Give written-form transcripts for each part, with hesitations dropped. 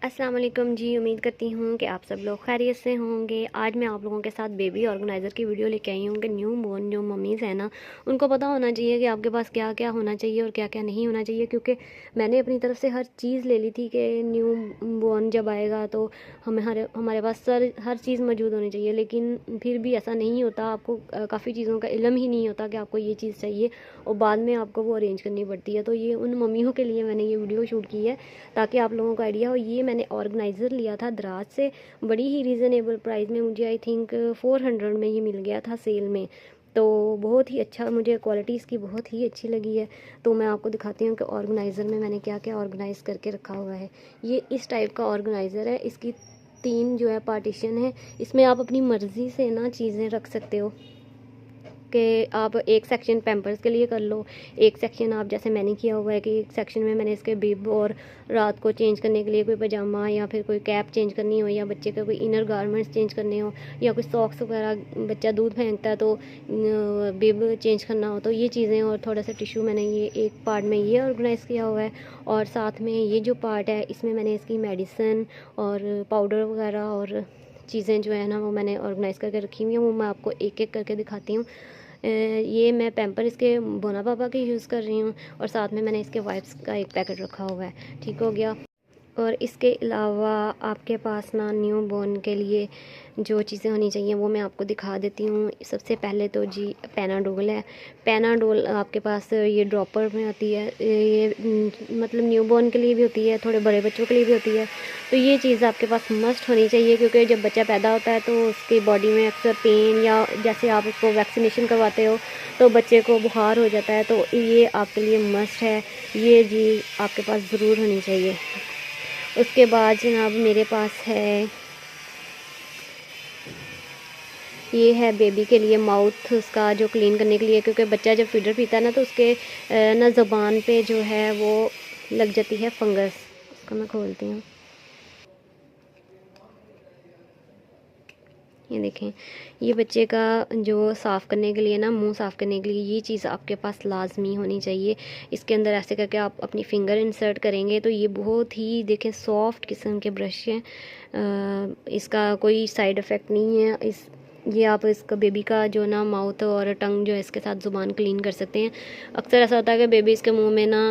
अस्सलाम वालेकुम जी। उम्मीद करती हूँ कि आप सब लोग खैरियत से होंगे। आज मैं आप लोगों के साथ बेबी ऑर्गेनाइज़र की वीडियो लेके आई हूँ कि न्यू बॉर्न जो मम्मीज़ हैं ना, उनको पता होना चाहिए कि आपके पास क्या क्या होना चाहिए और क्या क्या नहीं होना चाहिए। क्योंकि मैंने अपनी तरफ से हर चीज़ ले ली थी कि न्यू बॉर्न जब आएगा तो हमारे पास हर चीज़ मौजूद होनी चाहिए, लेकिन फिर भी ऐसा नहीं होता। आपको काफ़ी चीज़ों का इल्म ही नहीं होता कि आपको ये चीज़ चाहिए और बाद में आपको वो अरेंज करनी पड़ती है। तो ये उन मम्मियों के लिए मैंने ये वीडियो शूट की है ताकि आप लोगों को आइडिया हो। ये मैंने ऑर्गेनाइज़र लिया था दराज से, बड़ी ही रीज़नेबल प्राइस में। मुझे आई थिंक 400 में ये मिल गया था सेल में। तो बहुत ही अच्छा, मुझे क्वालिटी इसकी बहुत ही अच्छी लगी है। तो मैं आपको दिखाती हूँ कि ऑर्गेनाइज़र में मैंने क्या क्या ऑर्गेनाइज़ करके रखा हुआ है। ये इस टाइप का ऑर्गेनाइज़र है। इसकी 3 जो है पार्टीशन है। इसमें आप अपनी मर्ज़ी से ना चीज़ें रख सकते हो कि आप एक सेक्शन पैम्पर्स के लिए कर लो, एक सेक्शन आप, जैसे मैंने किया हुआ है कि एक सेक्शन में मैंने इसके बिब और रात को चेंज करने के लिए कोई पजामा या फिर कोई कैप चेंज करनी हो, या बच्चे का कोई इनर गारमेंट्स चेंज करने हो, या कोई सॉक्स वगैरह, बच्चा दूध फेंकता है तो बिब चेंज करना हो, तो ये चीज़ें। और थोड़ा सा टिशू मैंने ये एक पार्ट में ये ऑर्गेनाइज़ किया हुआ है। और साथ में ये जो पार्ट है इसमें मैंने इसकी मेडिसन और पाउडर वगैरह और चीज़ें जो है ना वो मैंने ऑर्गेनाइज़ करके रखी हुई हैं। वो मैं आपको एक एक करके दिखाती हूँ। ये मैं पैम्पर इसके बोना पापा के यूज़ कर रही हूँ और साथ में मैंने इसके वाइप्स का एक पैकेट रखा हुआ है। ठीक हो गया। और इसके अलावा आपके पास ना न्यू बॉर्न के लिए जो चीज़ें होनी चाहिए वो मैं आपको दिखा देती हूँ। सबसे पहले तो जी पैनाडोल है। पैनाडोल आपके पास ये ड्रॉपर में आती है। ये मतलब न्यू बॉर्न के लिए भी होती है, थोड़े बड़े बच्चों के लिए भी होती है। तो ये चीज़ आपके पास मस्ट होनी चाहिए, क्योंकि जब बच्चा पैदा होता है तो उसकी बॉडी में अक्सर पेन, या जैसे आप उसको वैक्सीनेशन करवाते हो तो बच्चे को बुखार हो जाता है, तो ये आपके लिए मस्ट है। ये जी आपके पास ज़रूर होनी चाहिए। उसके बाद जनाब मेरे पास है, ये है बेबी के लिए माउथ उसका जो क्लीन करने के लिए, क्योंकि बच्चा जब फीडर पीता है ना तो उसके ना ज़ुबान पे जो है वो लग जाती है फंगस। इसको मैं खोलती हूँ, ये देखें। ये बच्चे का जो साफ़ करने के लिए ना, मुंह साफ़ करने के लिए ये चीज़ आपके पास लाजमी होनी चाहिए। इसके अंदर ऐसे करके आप अपनी फिंगर इंसर्ट करेंगे तो ये बहुत ही देखें सॉफ्ट किस्म के ब्रश हैं। इसका कोई साइड इफ़ेक्ट नहीं है। ये आप इसका बेबी का जो ना माउथ और टंग जो है इसके साथ ज़ुबान क्लीन कर सकते हैं। अक्सर ऐसा होता है कि बेबी इसके मुंह में ना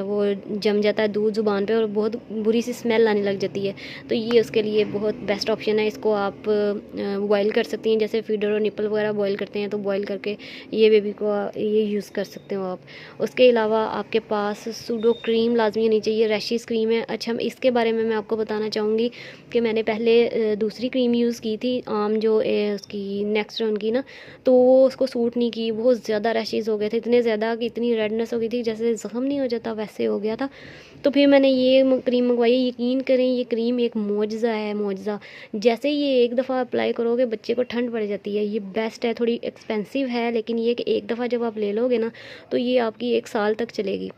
वो जम जाता है दूध ज़ुबान पे और बहुत बुरी सी स्मेल आने लग जाती है। तो ये उसके लिए बहुत बेस्ट ऑप्शन है। इसको आप बॉयल कर सकती हैं, जैसे फीडर और निपल वगैरह बॉयल करते हैं तो बॉयल करके ये बेबी को ये यूज़ कर सकते हो आप। उसके अलावा आपके पास सूडो क्रीम लाजमी होनी चाहिए। रैशिस क्रीम है। अच्छा, इसके बारे में मैं आपको बताना चाहूँगी कि मैंने पहले दूसरी क्रीम यूज़ की थी, आम जो उसकी नेक्स्टॉन की ना, तो वो उसको सूट नहीं की। बहुत ज़्यादा रैशेज़ हो गए थे, इतने ज़्यादा कि इतनी रेडनेस हो गई थी, जैसे ज़ख्म नहीं हो जाता वैसे हो गया था। तो फिर मैंने ये क्रीम मंगवाई। यकीन करें ये क्रीम एक मोजज़ा है, मोजज़ा। जैसे ही ये एक दफ़ा अप्लाई करोगे बच्चे को ठंड पड़ जाती है। ये बेस्ट है। थोड़ी एक्सपेंसिव है लेकिन ये कि एक दफ़ा जब आप ले लोगे ना तो ये आपकी 1 साल तक चलेगी,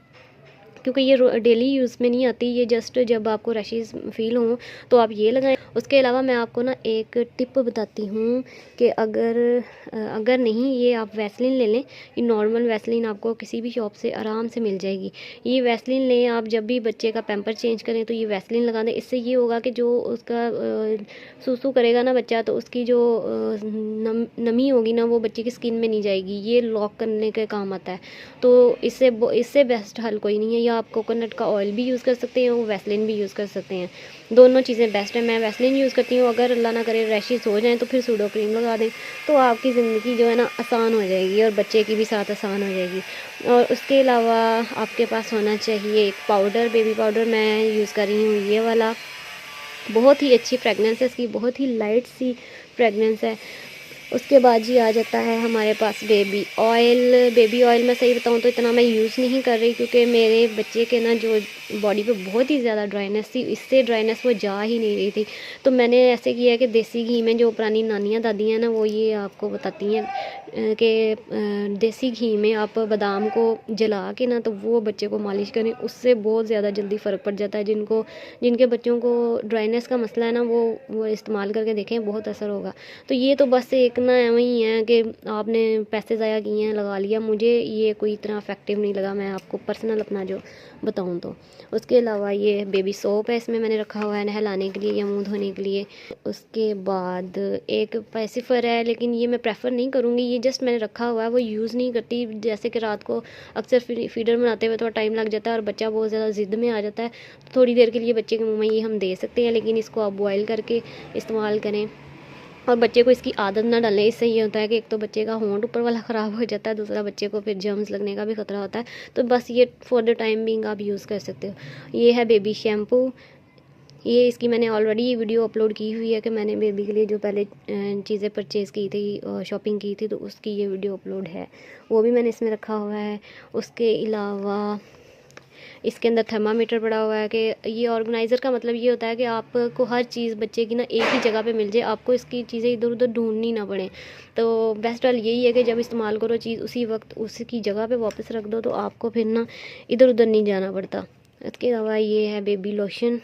क्योंकि ये डेली यूज़ में नहीं आती। ये जस्ट जब आपको रशेज़ फील हों तो आप ये लगाएं। उसके अलावा मैं आपको ना एक टिप बताती हूँ कि अगर नहीं, ये आप वैसलीन ले लें। ये नॉर्मल वैसलीन आपको किसी भी शॉप से आराम से मिल जाएगी। ये वैसलीन लें आप, जब भी बच्चे का पैम्पर चेंज करें तो ये वैसलीन लगा दें। इससे ये होगा कि जो उसका सूसू करेगा ना बच्चा, तो उसकी जो नमी होगी ना वो बच्चे की स्किन में नहीं जाएगी। ये लॉक करने के काम आता है। तो इससे बेस्ट हल कोई नहीं है। या आप कोकोनट का ऑयल भी यूज़ कर सकते हैं, वो वैसलीन भी यूज़ कर सकते हैं। दोनों चीज़ें बेस्ट है। मैं वैसलीन यूज़ करती हूँ। अगर अल्लाह ना करे रैशेस हो जाएँ तो फिर सूडो क्रीम लगा दें, तो आपकी ज़िंदगी जो है ना आसान हो जाएगी और बच्चे की भी साथ आसान हो जाएगी। और उसके अलावा आपके पास होना चाहिए एक पाउडर, बेबी पाउडर मैं यूज़ कर रही हूँ ये वाला। बहुत ही अच्छी फ्रेगनेंस है इसकी, बहुत ही लाइट सी फ्रेगनेंस है। उसके बाद जी आ जाता है हमारे पास बेबी ऑयल। बेबी ऑयल मैं सही बताऊँ तो इतना मैं यूज़ नहीं कर रही, क्योंकि मेरे बच्चे के ना जो बॉडी पे बहुत ही ज़्यादा ड्राइनेस थी, इससे ड्राइनेस वो जा ही नहीं रही थी। तो मैंने ऐसे किया है कि देसी घी में, जो पुरानी नानियाँ दादियाँ ना वो ये आपको बताती हैं कि देसी घी में आप बादाम को जला के ना तो वो बच्चे को मालिश करें, उससे बहुत ज़्यादा जल्दी फ़र्क पड़ जाता है। जिनके बच्चों को ड्राइनेस का मसला है ना वो इस्तेमाल करके देखें, बहुत असर होगा। तो ये तो बस एक ना वही है कि आपने पैसे ज़ाया किए हैं, लगा लिया। मुझे ये कोई इतना इफेक्टिव नहीं लगा, मैं आपको पर्सनल अपना जो बताऊं तो। उसके अलावा ये बेबी सोप है, इसमें मैंने रखा हुआ है नहलाने के लिए या मुंह धोने के लिए। उसके बाद एक पैसिफर है, लेकिन ये मैं प्रेफर नहीं करूँगी, ये जस्ट मैंने रखा हुआ है, वो यूज़ नहीं करती। जैसे कि रात को अक्सर फीडर बनाते हुए थोड़ा टाइम लग जाता है और बच्चा बहुत ज़्यादा ज़िद में आ जाता है, तो थोड़ी देर के लिए बच्चे के मुँह में ये हम दे सकते हैं, लेकिन इसको आप बॉयल करके इस्तेमाल करें और बच्चे को इसकी आदत ना डालें। इससे ये होता है कि एक तो बच्चे का होंठ ऊपर वाला ख़राब हो जाता है, दूसरा बच्चे को फिर जर्म्स लगने का भी खतरा होता है। तो बस ये फॉर द टाइम बिंग आप यूज़ कर सकते हो। ये है बेबी शैम्पू, ये इसकी मैंने ऑलरेडी ये वीडियो अपलोड की हुई है कि मैंने बेबी के लिए जो पहले चीज़ें परचेज़ की थी, शॉपिंग की थी, तो उसकी ये वीडियो अपलोड है, वो भी मैंने इसमें रखा हुआ है। उसके अलावा इसके अंदर थर्मामीटर पड़ा हुआ है कि ये ऑर्गेनाइज़र का मतलब ये होता है कि आपको हर चीज़ बच्चे की ना एक ही जगह पे मिल जाए, आपको इसकी चीज़ें इधर उधर ढूंढनी ना पड़े। तो बेस्ट वाल यही है कि जब इस्तेमाल करो चीज़ उसी वक्त उसकी जगह पे वापस रख दो, तो आपको फिर ना इधर उधर नहीं जाना पड़ता। इसके अलावा ये है बेबी लोशन,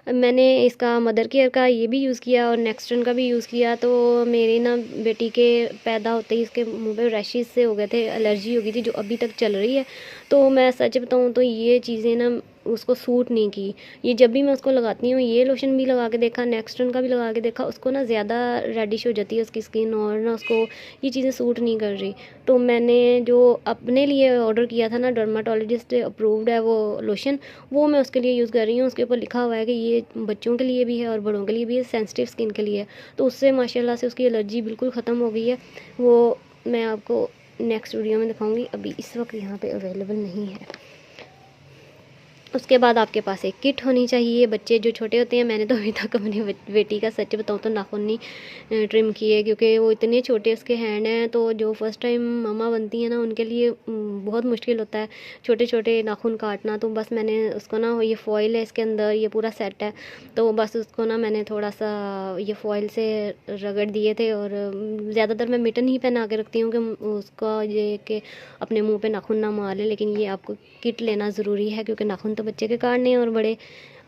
मैंने इसका मदर केयर का ये भी यूज़ किया और नेक्स्टन का भी यूज़ किया। तो मेरी ना बेटी के पैदा होते ही इसके मुंह पे रैशेस से हो गए थे, एलर्जी हो गई थी जो अभी तक चल रही है। तो मैं सच बताऊँ तो ये चीज़ें ना उसको सूट नहीं की। ये जब भी मैं उसको लगाती हूँ, ये लोशन भी लगा के देखा, नेक्स्टन का भी लगा के देखा, उसको ना ज़्यादा रेडिश हो जाती है उसकी स्किन और ना उसको ये चीज़ें सूट नहीं कर रही। तो मैंने जो अपने लिए ऑर्डर किया था ना, डर्माटोलॉजिस्ट अप्रूव्ड है वो लोशन, वो मैं उसके लिए यूज़ कर रही हूँ। उसके ऊपर लिखा हुआ है कि ये बच्चों के लिए भी है और बड़ों के लिए भी है, सेंसिटिव स्किन के लिए है। तो उससे माशाल्लाह से उसकी एलर्जी बिल्कुल ख़त्म हो गई है। वो मैं आपको नेक्स्ट वीडियो में दिखाऊंगी, अभी इस वक्त यहाँ पे अवेलेबल नहीं है। उसके बाद आपके पास एक किट होनी चाहिए। बच्चे जो छोटे होते हैं, मैंने तो अभी तक अपनी बेटी का सच बताऊँ तो नाखून नहीं ट्रिम किए, क्योंकि वो इतने छोटे उसके हैंड हैं। तो जो फर्स्ट टाइम मम्मा बनती है ना, उनके लिए बहुत मुश्किल होता है छोटे छोटे नाखून काटना। तो बस मैंने उसको ना, ये फॉइल है इसके अंदर, ये पूरा सेट है, तो बस उसको ना मैंने थोड़ा सा ये फॉइल से रगड़ दिए थे। और ज़्यादातर मैं मिटन ही पहना के रखती हूँ कि उसका ये कि अपने मुँह पे नाखून ना मार ले। लेकिन ये आपको किट लेना ज़रूरी है, क्योंकि नाखून तो बच्चे के काटने हैं और बड़े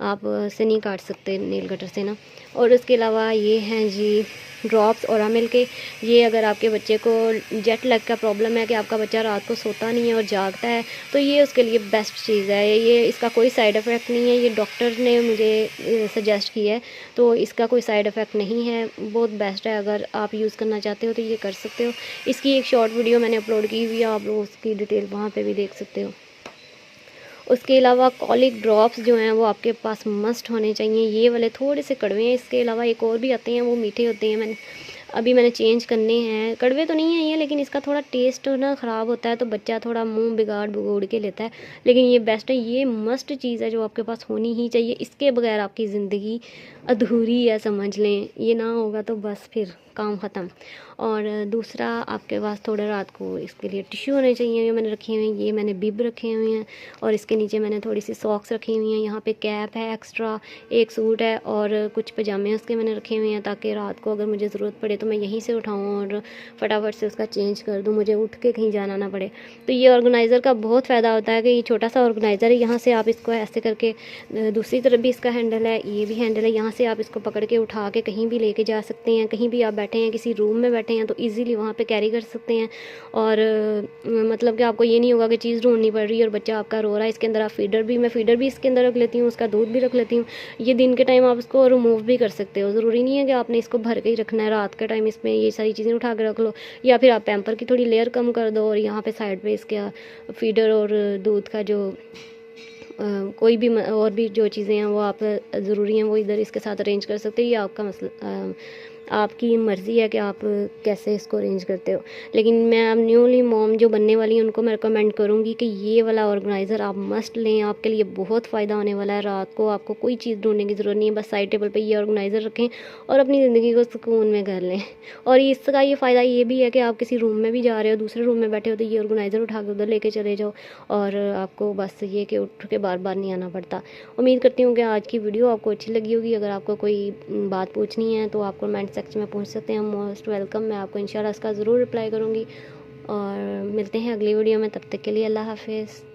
आप से नहीं काट सकते नेल कटर से ना। और उसके अलावा ये हैं जी ड्रॉप्स ओरामिल के। ये अगर आपके बच्चे को जेट लैग का प्रॉब्लम है कि आपका बच्चा रात को सोता नहीं है और जागता है, तो ये उसके लिए बेस्ट चीज़ है। ये इसका कोई साइड इफ़ेक्ट नहीं है, ये डॉक्टर ने मुझे सजेस्ट किया है, तो इसका कोई साइड इफ़ेक्ट नहीं है, बहुत बेस्ट है। अगर आप यूज़ करना चाहते हो तो ये कर सकते हो। इसकी एक शॉर्ट वीडियो मैंने अपलोड की हुई है, आप लोग उसकी डिटेल वहाँ पर भी देख सकते हो। उसके अलावा कॉलिक ड्रॉप्स जो हैं वो आपके पास मस्ट होने चाहिए। ये वाले थोड़े से कड़वे हैं, इसके अलावा एक और भी आते हैं, वो मीठे होते हैं। मैंने चेंज करने हैं। कड़वे तो नहीं है ये, लेकिन इसका थोड़ा टेस्ट ना ख़राब होता है, तो बच्चा थोड़ा मुंह बिगोड़ के लेता है। लेकिन ये बेस्ट है, ये मस्ट चीज़ है जो आपके पास होनी ही चाहिए। इसके बगैर आपकी ज़िंदगी अधूरी है समझ लें। ये ना होगा तो बस फिर काम ख़त्म। और दूसरा, आपके पास थोड़ा रात को इसके लिए टिश्यू होने चाहिए, ये मैंने रखे हुए हैं। ये मैंने बिब रखे हुए हैं और इसके नीचे मैंने थोड़ी सी सॉक्स रखी हुई हैं। यहाँ पे कैप है एक्स्ट्रा, एक सूट है और कुछ पजामे उसके मैंने रखे हुए हैं, ताकि रात को अगर मुझे ज़रूरत पड़े तो मैं यहीं से उठाऊँ और फटाफट से उसका चेंज कर दूँ, मुझे उठ के कहीं जाना ना पड़े। तो ये ऑर्गेनाइज़र का बहुत फ़ायदा होता है कि ये छोटा सा ऑर्गेनाइज़र है, यहाँ से आप इसको ऐसे करके, दूसरी तरफ भी इसका हैंडल है, ये भी हैंडल है, यहाँ से आप इसको पकड़ के उठा के कहीं भी लेके जा सकते हैं। कहीं भी आप बैठे हैं, किसी रूम में बैठे हैं, तो ईज़िली वहाँ पे कैरी कर सकते हैं। और मतलब कि आपको ये नहीं होगा कि चीज़ ढूंढनी पड़ रही है और बच्चा आपका रो रहा है। इसके अंदर आप मैं फीडर भी इसके अंदर रख लेती हूँ, उसका दूध भी रख लेती हूँ। ये दिन के टाइम आप इसको रिमूव भी कर सकते हो, ज़रूरी नहीं है कि आपने इसको भर के ही रखना है। रात के टाइम इसमें ये सारी चीज़ें उठा के रख लो, या फिर आप पैम्पर की थोड़ी लेयर कम कर दो और यहाँ पे साइड पे इसके फीडर और दूध का जो कोई भी और भी जो चीज़ें हैं वो आप ज़रूरी हैं वो इधर इसके साथ अरेंज कर सकते हो। ये आपका मसला, आपकी मर्ज़ी है कि आप कैसे इसको अरेंज करते हो। लेकिन मैं अब न्यूली मॉम जो बनने वाली हैं उनको मैं रिकमेंड करूँगी कि ये वाला ऑर्गेनाइज़र आप मस्ट लें, आपके लिए बहुत फ़ायदा होने वाला है। रात को आपको कोई चीज़ ढूंढने की ज़रूरत नहीं है, बस साइड टेबल पे ये ऑर्गेनाइज़र रखें और अपनी ज़िंदगी को सुकून में कर लें। और इसका ये फ़ायदा ये भी है कि आप किसी रूम में भी जा रहे हो, दूसरे रूम में बैठे हो, तो ये ऑर्गेनाइज़र उठा के उधर लेके चले जाओ और आपको बस ये कि उठ के बार बार नहीं आना पड़ता। उम्मीद करती हूँ कि आज की वीडियो आपको अच्छी लगी होगी। अगर आपको कोई बात पूछनी है तो आप कमेंट सेक्शन में पूछ सकते हैं, मोस्ट वेलकम। मैं आपको इंशाल्लाह इसका ज़रूर रिप्लाई करूँगी और मिलते हैं अगली वीडियो में। तब तक के लिए अल्लाह हाफिज़।